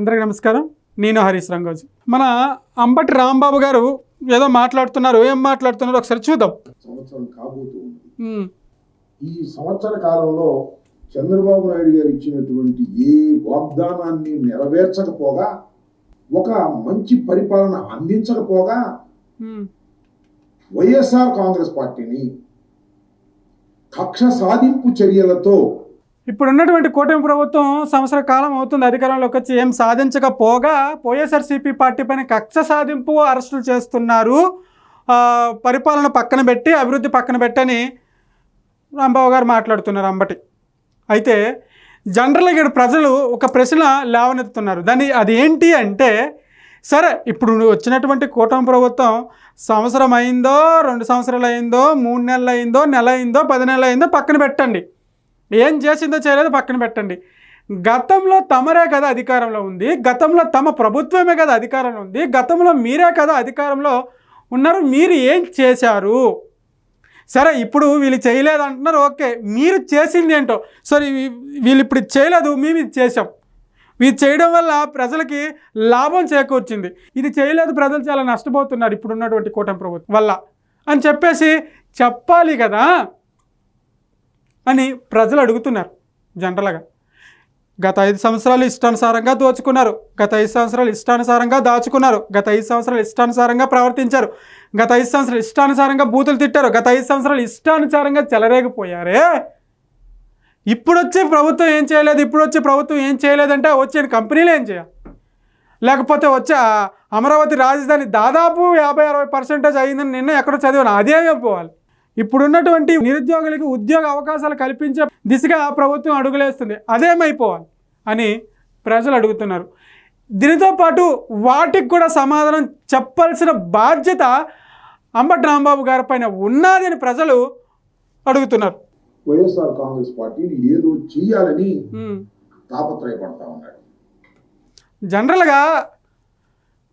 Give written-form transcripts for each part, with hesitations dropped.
అందరికీ నమస్కారం. నేను హరీష్ రంగోజీ. మన అంబటి రాంబాబు గారు ఏదో మాట్లాడుతున్నారు. ఏం మాట్లాడుతున్నారు ఒకసారి చూద్దాం. సంవత్సరం కాబోతుంది. ఈ సంవత్సర కాలంలో చంద్రబాబు నాయుడు గారు ఇచ్చినటువంటి ఏ వాగ్దానాన్ని నెరవేర్చకపోగా, ఒక మంచి పరిపాలన అందించకపోగా వైఎస్ఆర్ కాంగ్రెస్ పార్టీని కక్ష సాధింపు చర్యలతో ఇప్పుడున్నటువంటి కూటమి ప్రభుత్వం సంవత్సర కాలం అవుతుంది అధికారంలోకి వచ్చి, ఏం సాధించకపోగా వైఎస్ఆర్సీపీ పార్టీ పైన కక్ష సాధింపు అరెస్టులు చేస్తున్నారు, పరిపాలన పక్కన పెట్టి అభివృద్ధి పక్కన పెట్టని రాంబాబు గారు మాట్లాడుతున్నారు అంబటి. అయితే జనరల్గా ప్రజలు ఒక ప్రశ్న లేవనెత్తుతున్నారు. అది ఏంటి అంటే, సరే ఇప్పుడు వచ్చినటువంటి కూటమి ప్రభుత్వం సంవత్సరం అయిందో, 2 సంవత్సరాలు అయిందో, 3 నెలలు అయిందో, నెల అయిందో, 10 నెలలు అయిందో పక్కన పెట్టండి. ఏం చేసిందో చేయలేదో పక్కన పెట్టండి. గతంలో తమరే కదా అధికారంలో ఉంది, గతంలో తమ ప్రభుత్వమే కదా అధికారంలో ఉంది, గతంలో మీరే కదా అధికారంలో ఉన్నారు, మీరు ఏం చేశారు? సరే ఇప్పుడు వీళ్ళు చేయలేదు అంటున్నారు, ఓకే, మీరు చేసింది ఏంటో. సరే వీళ్ళు ఇప్పుడు చేయలేదు, మేము ఇది చేసాం, ఇది చేయడం వల్ల ప్రజలకి లాభం చేకూర్చింది, ఇది చేయలేదు ప్రజలు చాలా నష్టపోతున్నారు ఇప్పుడు ఉన్నటువంటి కూటమి ప్రభుత్వం వల్ల అని చెప్పేసి చెప్పాలి కదా అని ప్రజలు అడుగుతున్నారు. జనరల్గా గత 5 సంవత్సరాలు ఇష్టానుసారంగా దోచుకున్నారు, గత 5 సంవత్సరాలు ఇష్టానుసారంగా దాచుకున్నారు, గత 5 సంవత్సరాలు ఇష్టానుసారంగా ప్రవర్తించారు, గత 5 సంవత్సరాలు ఇష్టానుసారంగా బూతులు తిట్టారు, గత 5 సంవత్సరాలు ఇష్టానుసారంగా చెలరేగిపోయారే. ఇప్పుడు వచ్చే ప్రభుత్వం ఏం చేయలేదు, ఇప్పుడు వచ్చే ప్రభుత్వం ఏం చేయలేదంటే వచ్చే కంపెనీలు ఏం చేయాలి, లేకపోతే వచ్చే అమరావతి రాజధాని దాదాపు 50-60% అయిందని నిన్న ఎక్కడో చదివాను, అదేమే పోవాలి. ఇప్పుడున్నటువంటి నిరుద్యోగులకి ఉద్యోగ అవకాశాలు కల్పించే దిశగా ప్రభుత్వం అడుగులేస్తుంది, అదేమైపోవాలి అని ప్రజలు అడుగుతున్నారు. దీనితో పాటు వాటికి కూడా సమాధానం చెప్పాల్సిన బాధ్యత అంబటి రాంబాబు గారి పైన ఉన్నదని ప్రజలు అడుగుతున్నారు. వైఎస్ఆర్ కాంగ్రెస్ పార్టీని ఏదో చేయాలని తాపత్రయపడతా ఉన్నాడు. జనరల్గా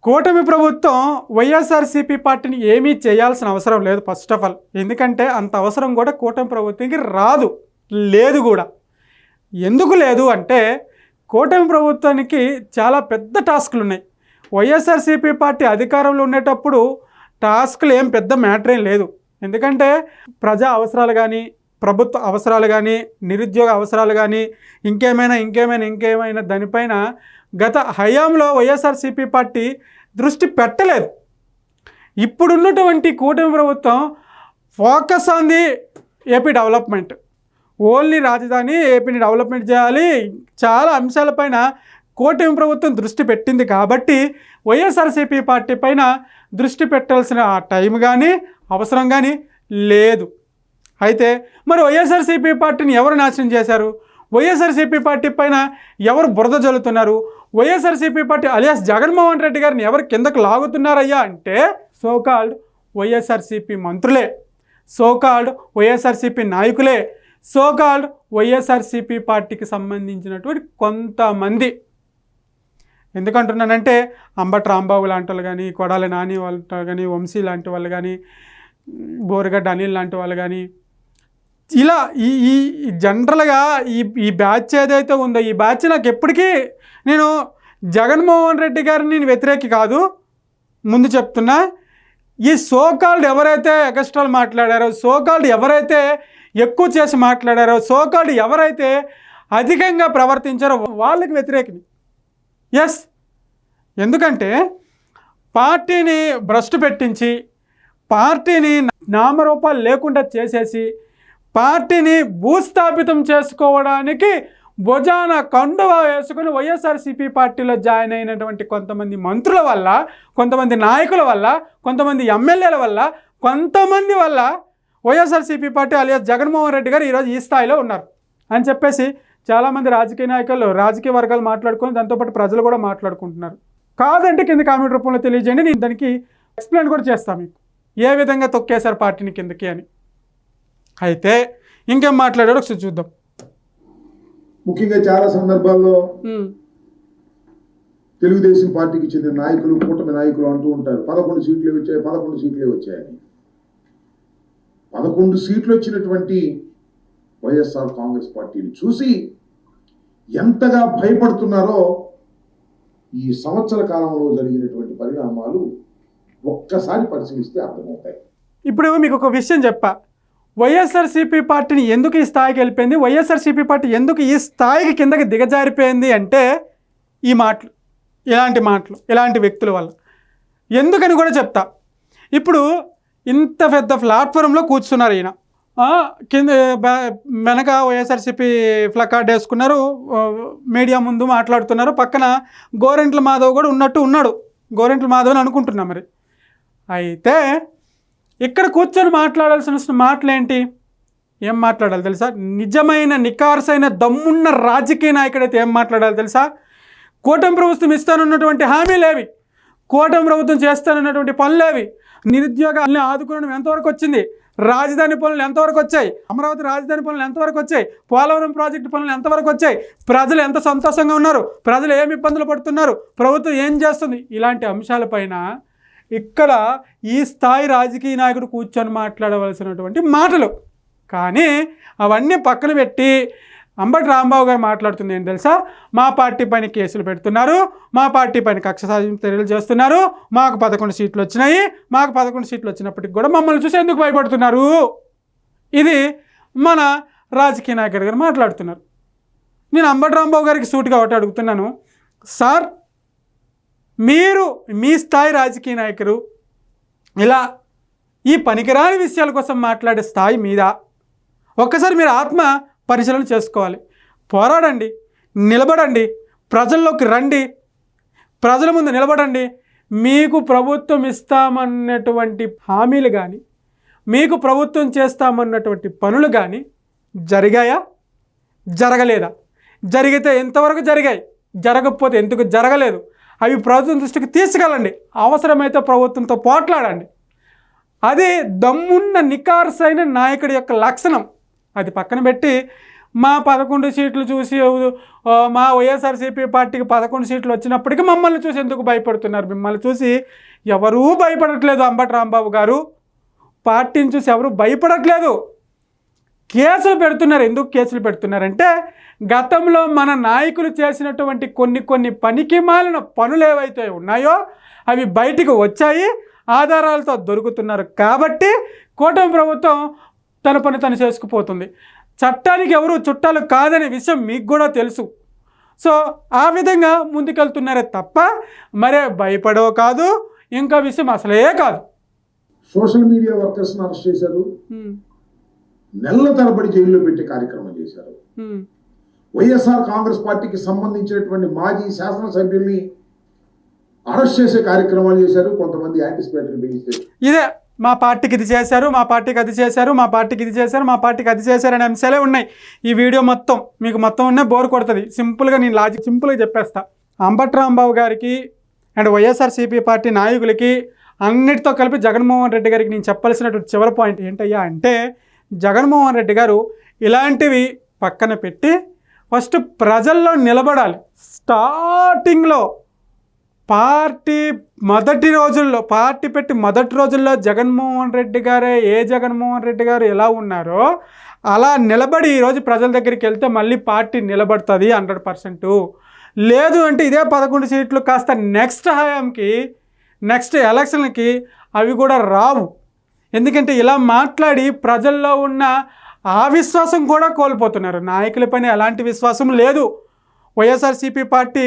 కూటమి ప్రభుత్వం వైఎస్ఆర్సీపీ పార్టీని ఏమీ చేయాల్సిన అవసరం లేదు ఫస్ట్ ఆఫ్ ఆల్. ఎందుకంటే అంత అవసరం కూడా కూటమి ప్రభుత్వానికి లేదు కూడా. ఎందుకు లేదు అంటే కూటమి ప్రభుత్వానికి చాలా పెద్ద టాస్కులు ఉన్నాయి. వైఎస్ఆర్సీపీ పార్టీ అధికారంలో ఉండేటప్పుడు టాస్కులు ఏం పెద్ద మ్యాటర్ ఏం లేదు. ఎందుకంటే ప్రజా అవసరాలు కానీ, ప్రభుత్వ అవసరాలు కానీ, నిరుద్యోగ అవసరాలు కానీ, ఇంకేమైనా దానిపైన గత హయాంలో వైఎస్ఆర్సీపీ పార్టీ దృష్టి పెట్టలేదు. ఇప్పుడున్నటువంటి కూటమి ప్రభుత్వం focus on the AP development, only రాజధాని ఏపీని డెవలప్మెంట్ చేయాలి, చాలా అంశాలపైన కూటమి ప్రభుత్వం దృష్టి పెట్టింది. కాబట్టి వైఎస్ఆర్సీపీ పార్టీ పైన దృష్టి పెట్టాల్సిన టైం కానీ అవసరం కానీ లేదు. అయితే మరి వైఎస్ఆర్సీపీ పార్టీని ఎవరు నాశనం చేశారు? వైఎస్ఆర్సీపీ పార్టీ పైన ఎవరు బురద జల్లుతున్నారు? వైఎస్ఆర్సీపీ పార్టీ అలియాస్ జగన్మోహన్ రెడ్డి గారిని ఎవరు కిందకు లాగుతున్నారయ్యా అంటే సోకాల్డ్ వైఎస్ఆర్సీపీ మంత్రులే, సోకాల్డ్ వైఎస్ఆర్సీపీ నాయకులే, సోకాల్డ్ వైఎస్ఆర్సీపీ పార్టీకి సంబంధించినటువంటి కొంతమంది. ఎందుకంటున్నానంటే అంబటి రాంబాబు లాంటి వాళ్ళు కానీ, కొడాలి నాని వాళ్ళు కానీ, వంశీ లాంటి వాళ్ళు కానీ, బోరగడ్డ అనిల్ లాంటి వాళ్ళు కానీ, ఇలా ఈ జనరల్గా ఈ బ్యాచ్ ఏదైతే ఉందో ఈ బ్యాచ్ నాకు ఎప్పటికీ, నేను జగన్మోహన్ రెడ్డి గారిని నేను వ్యతిరేకి కాదు, ముందు చెప్తున్నా. ఈ సోకాల్డ్ ఎవరైతే ఎగస్ట్రాలు మాట్లాడారో, సోకాల్డ్ ఎవరైతే ఎక్కువ చేసి మాట్లాడారో, సోకాల్డ్ ఎవరైతే అధికంగా ప్రవర్తించారో వాళ్ళకి వ్యతిరేకిని. ఎస్, ఎందుకంటే పార్టీని భ్రష్టు పెట్టించి, పార్టీని నామరూపాలు లేకుండా చేసేసి, పార్టీని భూస్థాపితం చేసుకోవడానికి భుజాన కండువా వేసుకుని వైఎస్ఆర్సీపీ పార్టీలో జాయిన్ అయినటువంటి కొంతమంది మంత్రుల వల్ల, కొంతమంది నాయకుల వల్ల, కొంతమంది ఎమ్మెల్యేల వల్ల, కొంతమంది వల్ల వైఎస్ఆర్సీపీ పార్టీ అలియాస్ జగన్మోహన్ రెడ్డి గారు ఈరోజు ఈ స్థాయిలో ఉన్నారు అని చెప్పేసి చాలామంది రాజకీయ నాయకులు, రాజకీయ వర్గాలు మాట్లాడుకొని దాంతోపాటు ప్రజలు కూడా మాట్లాడుకుంటున్నారు. కాదంటే కింద కామెంట్ రూపంలో తెలియజేయండి, నేను దానికి ఎక్స్ప్లెయిన్ కూడా చేస్తాను మీకు ఏ విధంగా తొక్కేశారు పార్టీని కిందకి అని. అయితే ఇంకేం మాట్లాడాడో ఒకసారి చూద్దాం. ముఖ్యంగా చాలా సందర్భాల్లో తెలుగుదేశం పార్టీకి చెందిన నాయకులు, కూటమి నాయకులు అంటూ ఉంటారు 11 సీట్లే వచ్చాయి, 11 సీట్లే వచ్చాయని. 11 సీట్లు వచ్చినటువంటి వైఎస్ఆర్ కాంగ్రెస్ పార్టీని చూసి ఎంతగా భయపడుతున్నారో ఈ సంవత్సర కాలంలో జరిగినటువంటి పరిణామాలు ఒక్కసారి పరిశీలిస్తే అర్థమవుతాయి. ఇప్పుడు మీకు ఒక విషయం చెప్పా, వైఎస్ఆర్సీపీ పార్టీని ఎందుకు ఈ స్థాయికి వెళ్ళిపోయింది, వైఎస్ఆర్సీపీ పార్టీ ఎందుకు ఈ స్థాయికి కిందకి దిగజారిపోయింది అంటే ఈ మాటలు, ఇలాంటి వ్యక్తుల వల్ల. ఎందుకని కూడా చెప్తా. ఇప్పుడు ఇంత పెద్ద ప్లాట్ఫారంలో కూర్చున్నారు ఈయన, కింద వెనక వైఎస్ఆర్సీపీ ప్లకార్డ్ వేసుకున్నారు, మీడియా ముందు మాట్లాడుతున్నారు, పక్కన గోరెంట్ల మాధవ్ కూడా ఉన్నాడు. గోరెంట్ల మాధవ్ అని అనుకుంటున్నా. మరి అయితే ఇక్కడ కూర్చొని మాట్లాడాల్సిన మాటలు ఏంటి, ఏం మాట్లాడాలి తెలుసా? నిజమైన నికార్సైన దమ్మున్న రాజకీయ నాయకుడైతే ఏం మాట్లాడాలి తెలుసా? కూటమి ప్రభుత్వం ఇస్తానన్నటువంటి హామీలేవి, కూటమి ప్రభుత్వం చేస్తానన్నటువంటి పనులేవి, నిరుద్యోగాన్ని ఆదుకోవడం ఎంతవరకు వచ్చింది, రాజధాని పనులు ఎంతవరకు వచ్చాయి, అమరావతి రాజధాని పనులు ఎంతవరకు వచ్చాయి, పోలవరం ప్రాజెక్టు పనులు ఎంతవరకు వచ్చాయి, ప్రజలు ఎంత సంతోషంగా ఉన్నారు, ప్రజలు ఏమి ఇబ్బందులు పడుతున్నారు, ప్రభుత్వం ఏం చేస్తుంది, ఇలాంటి అంశాలపైన ఇక్కడ ఈ స్థాయి రాజకీయ నాయకుడు కూర్చొని మాట్లాడవలసినటువంటి మాటలు. కానీ అవన్నీ పక్కన పెట్టి అంబటి రాంబాబు గారు మాట్లాడుతుంది ఏంటి తెలుసా? మా పార్టీ పైన కేసులు పెడుతున్నారు, మా పార్టీ పైన కక్ష సాధింపు చర్యలు చేస్తున్నారు, మాకు 11 సీట్లు వచ్చినాయి, మాకు 11 సీట్లు వచ్చినప్పటికి కూడా మమ్మల్ని చూసి ఎందుకు భయపడుతున్నారు, ఇది మన రాజకీయ నాయకుడు గారు మాట్లాడుతున్నారు. నేను అంబటి రాంబాబు గారికి సూటిగా ఒకటి అడుగుతున్నాను, సార్ మీరు మీ స్థాయి రాజకీయ నాయకులు ఇలా ఈ పనికిరాని విషయాల కోసం మాట్లాడే స్థాయి మీద ఒక్కసారి మీరు ఆత్మ పరిశీలన చేసుకోవాలి. పోరాడండి, నిలబడండి, ప్రజల్లోకి రండి, ప్రజల ముందు నిలబడండి. మీకు ప్రభుత్వం ఇస్తామన్నటువంటి హామీలు కానీ, మీకు ప్రభుత్వం చేస్తామన్నటువంటి పనులు కానీ జరిగాయా, జరగలేదా? జరిగితే ఎంతవరకు జరిగాయి, జరగకపోతే ఎందుకు జరగలేదు, అవి ప్రభుత్వం దృష్టికి తీసుకెళ్ళండి, అవసరమైతే ప్రభుత్వంతో పోట్లాడండి. అది దమ్మున్న నికార్సైన నాయకుడి యొక్క లక్షణం. అది పక్కన పెట్టి మా 11 సీట్లు చూసి మా వైఎస్ఆర్సీపీ పార్టీకి 11 సీట్లు వచ్చినప్పటికీ మమ్మల్ని చూసి ఎందుకు భయపడుతున్నారు? మిమ్మల్ని చూసి ఎవరూ భయపడట్లేదు అంబటి రాంబాబు గారు, పార్టీని చూసి ఎవరు భయపడట్లేదు. కేసులు పెడుతున్నారు. ఎందుకు కేసులు పెడుతున్నారంటే గతంలో మన నాయకులు చేసినటువంటి కొన్ని పనికి మాలిన పనులు ఏవైతే ఉన్నాయో అవి బయటికి వచ్చాయి, ఆధారాలతో దొరుకుతున్నారు కాబట్టి కూటమి ప్రభుత్వం తన పని తను చేసుకుపోతుంది. చట్టానికి ఎవరు చుట్టాలు కాదనే విషయం మీకు కూడా తెలుసు. సో ఆ విధంగా ముందుకెళ్తున్నారే తప్ప మరే భయపడో కాదు, ఇంకా విషయం అసలే కాదు. సోషల్ మీడియా వర్కర్స్ని అరెస్ట్ చేశారు, నెలల తరబడి జైల్లో పెట్టే కార్యక్రమం చేశారు. వైఎస్ఆర్ కాంగ్రెస్ పార్టీకి సంబంధించినటువంటి మాజీ శాసనసభ్యుల్ని అరెస్ట్ చేసే కార్యక్రమాలు చేశారు. కొంతమంది యాంటిసిపేటరీ బిగిస్తారు, ఇదే మా పార్టీకి ఇది చేశారు, మా పార్టీకి అది చేశారు, మా పార్టీకి ఇది చేశారు, మా పార్టీకి అది చేశారు అనే అంశాలే ఉన్నాయి. ఈ వీడియో మొత్తం మీకు మొత్తం ఉన్నాయి, బోర్ కొడుతుంది. సింపుల్గా నేను లాజిక్ సింపుల్గా చెప్పేస్తా. అంబటి రాంబాబు గారికి అండ్ వైఎస్ఆర్సీపీ పార్టీ నాయకులకి అన్నిటితో కలిపి జగన్మోహన్ రెడ్డి గారికి నేను చెప్పాల్సినటువంటి చివరి పాయింట్ ఏంటయ్యా అంటే, జగన్మోహన్ రెడ్డి గారు ఇలాంటివి పక్కన పెట్టి ఫస్ట్ ప్రజల్లో నిలబడాలి. స్టార్టింగ్లో పార్టీ పెట్టి మొదటి రోజుల్లో జగన్మోహన్ రెడ్డి గారే జగన్మోహన్ రెడ్డి గారు ఎలా ఉన్నారో అలా నిలబడి ఈరోజు ప్రజల దగ్గరికి వెళ్తే మళ్ళీ పార్టీ నిలబడుతుంది 100%. లేదు అంటే ఇదే 11 సీట్లు కాస్త నెక్స్ట్ హయాంకి నెక్స్ట్ ఎలక్షన్కి అవి కూడా రావు. ఎందుకంటే ఇలా మాట్లాడి ప్రజల్లో ఉన్న ఆ విశ్వాసం కూడా కోల్పోతున్నారు. నాయకులపైన ఎలాంటి విశ్వాసం లేదు. వైఎస్ఆర్సీపీ పార్టీ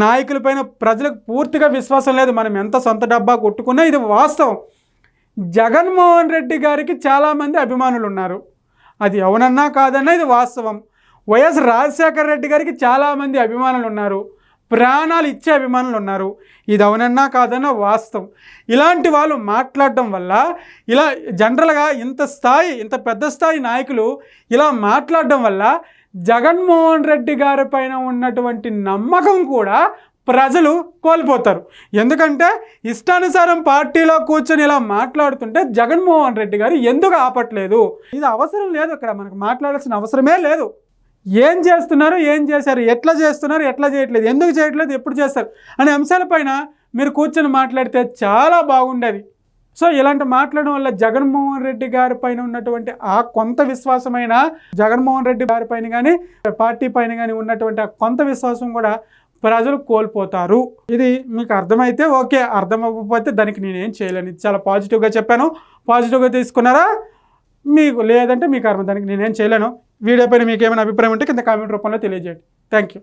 నాయకులపైన ప్రజలకు పూర్తిగా విశ్వాసం లేదు. మనం ఎంత సొంత డబ్బా కొట్టుకున్నా ఇది వాస్తవం. జగన్మోహన్ రెడ్డి గారికి చాలామంది అభిమానులు ఉన్నారు, అది ఎవరన్నా కాదన్నా ఇది వాస్తవం. వైఎస్ రాజశేఖర రెడ్డి గారికి చాలామంది అభిమానులు ఉన్నారు, ప్రాణాలు ఇచ్చే అభిమానులు ఉన్నారు, ఇది అవునన్నా కాదన్నా వాస్తవం. ఇలాంటి వాళ్ళు మాట్లాడడం వల్ల ఇలా జనరల్గా ఇంత పెద్ద స్థాయి నాయకులు ఇలా మాట్లాడడం వల్ల జగన్మోహన్ రెడ్డి గారి పైన ఉన్నటువంటి నమ్మకం కూడా ప్రజలు కోల్పోతారు. ఎందుకంటే ఇష్టానుసారం పార్టీలో కూర్చొని ఇలా మాట్లాడుతుంటే జగన్మోహన్ రెడ్డి గారు ఎందుకు ఆపట్లేదు, ఇది అవసరం లేదు, అక్కడ మనకు మాట్లాడాల్సిన అవసరమే లేదు. ఏం చేస్తున్నారు, ఏం చేశారు, ఎట్లా చేస్తున్నారు, ఎట్లా చేయట్లేదు, ఎందుకు చేయట్లేదు, ఎప్పుడు చేస్తారు అనే అంశాలపైన మీరు కూర్చొని మాట్లాడితే చాలా బాగుండేది. సో ఇలాంటి మాట్లాడడం వల్ల జగన్మోహన్ రెడ్డి గారి పైన ఉన్నటువంటి ఆ కొంత విశ్వాసమైన జగన్మోహన్ రెడ్డి గారి పైన కానీ పార్టీ పైన కానీ ఉన్నటువంటి ఆ కొంత విశ్వాసం కూడా ప్రజలు కోల్పోతారు. ఇది మీకు అర్థమైతే ఓకే, అర్థం అవ్వకపోతే దానికి నేనేం చేయలేను. ఇది చాలా పాజిటివ్గా చెప్పాను, పాజిటివ్గా తీసుకున్నారా, మీకు లేదంటే మీకు అర్థం, దానికి నేనేం చేయలేను. వీడియో పైన మీకు ఏమైనా అభిప్రాయం ఉంటే కింద కామెంట్ రూపంలో తెలియజేయండి. Thank you.